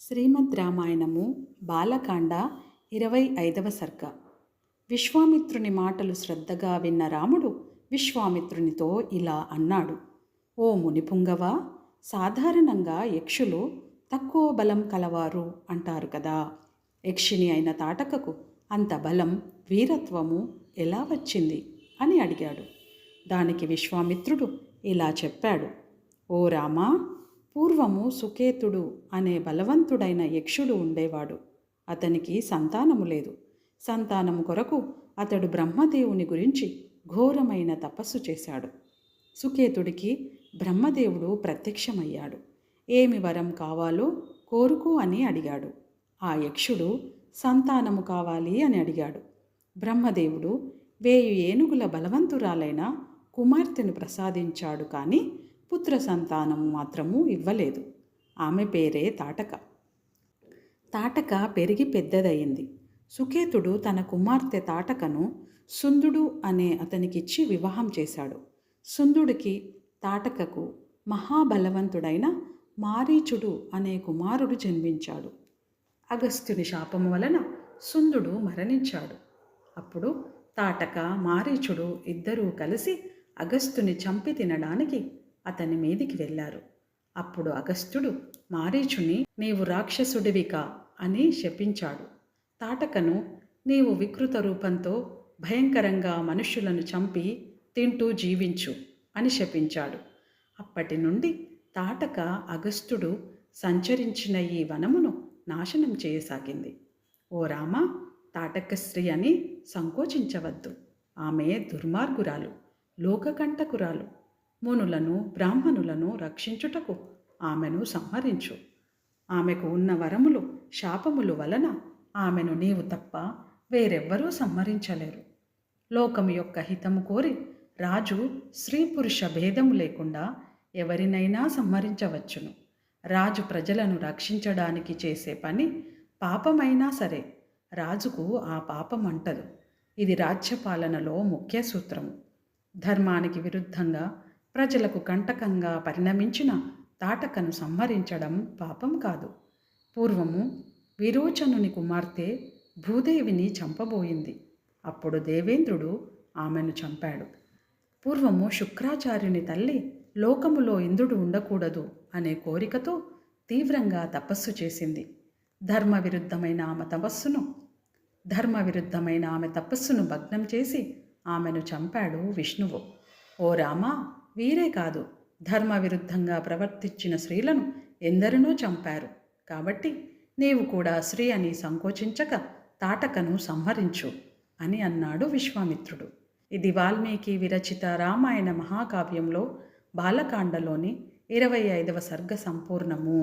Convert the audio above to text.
శ్రీమద్ రామాయణము బాలకాండ 25వ సర్గ. విశ్వామిత్రుని మాటలు శ్రద్ధగా విన్న రాముడు విశ్వామిత్రునితో ఇలా అన్నాడు. ఓ మునిపుంగవ, సాధారణంగా యక్షులు తక్కువ బలం కలవారు అంటారు కదా. యక్షిని అయిన తాటకకు అంత బలం, వీరత్వము ఎలా వచ్చింది అని అడిగాడు. దానికి విశ్వామిత్రుడు ఇలా చెప్పాడు. ఓ రామా, పూర్వము సుకేతుడు అనే బలవంతుడైన యక్షుడు ఉండేవాడు. అతనికి సంతానము లేదు. సంతానము కొరకు అతడు బ్రహ్మదేవుని గురించి ఘోరమైన తపస్సు చేశాడు. సుకేతుడికి బ్రహ్మదేవుడు ప్రత్యక్షమయ్యాడు. ఏమి వరం కావాలో కోరుకో అని అడిగాడు. ఆ యక్షుడు సంతానము కావాలి అని అడిగాడు. బ్రహ్మదేవుడు 1000 ఏనుగుల బలవంతురాలైన కుమార్తెను ప్రసాదించాడు, కానీ పుత్ర సంతానము మాత్రము ఇవ్వలేదు. ఆమె పేరే తాటక. తాటక పెరిగి పెద్దదయింది. సుకేతుడు తన కుమార్తె తాటకను సుందుడు అనే అతనికిచ్చి వివాహం చేశాడు. సుందుడికి తాటకకు మహాబలవంతుడైన మారీచుడు అనే కుమారుడు జన్మించాడు. అగస్త్యుని శాపము వలన సుందుడు మరణించాడు. అప్పుడు తాటక, మారీచుడు ఇద్దరూ కలిసి అగస్త్యుని చంపి తినడానికి అతని మీదికి వెళ్ళారు. అప్పుడు అగస్త్యుడు మారీచుని నీవు రాక్షసుడివికా అని శపించాడు. తాటకను నీవు వికృత రూపంతో భయంకరంగా మనుష్యులను చంపి తింటూ జీవించు అని శపించాడు. అప్పటి నుండి తాటక అగస్త్యుడు సంచరించిన ఈ వనమును నాశనం చేయసాగింది. ఓ రామ, తాటక స్త్రీ అని సంకోచించవద్దు. ఆమె దుర్మార్గురాలు, లోకకంటకురాలు. మునులను, బ్రాహ్మణులను రక్షించుటకు ఆమెను సంహరించు. ఆమెకు ఉన్న వరములు, శాపములు వలన ఆమెను నీవు తప్ప వేరెవ్వరూ సంహరించలేరు. లోకము యొక్క హితము కోరి రాజు స్త్రీ పురుష భేదము లేకుండా ఎవరినైనా సంహరించవచ్చును. రాజు ప్రజలను రక్షించడానికి చేసే పని పాపమైనా సరే రాజుకు ఆ పాపం అంటదు. ఇది రాజ్యపాలనలో ముఖ్య సూత్రము. ధర్మానికి విరుద్ధంగా ప్రజలకు కంటకంగా పరిణమించిన తాటకను సంహరించడం పాపం కాదు. పూర్వము విరోచనుని కుమార్తె భూదేవిని చంపబోయింది. అప్పుడు దేవేంద్రుడు ఆమెను చంపాడు. పూర్వము శుక్రాచార్యుని తల్లి లోకములో ఇంద్రుడు ఉండకూడదు అనే కోరికతో తీవ్రంగా తపస్సు చేసింది. ధర్మవిరుద్ధమైన ఆమె తపస్సును భగ్నం చేసి ఆమెను చంపాడు విష్ణువు. ఓ రామా, వీరే కాదు, ధర్మవిరుద్ధంగా ప్రవర్తించిన స్త్రీలను ఎందరినో చంపారు. కాబట్టి నీవు కూడా స్త్రీ అని సంకోచించక తాటకను సంహరించు అని అన్నాడు విశ్వామిత్రుడు. ఇది వాల్మీకి విరచిత రామాయణ మహాకావ్యంలో బాలకాండలోని 25వ సర్గ సంపూర్ణము.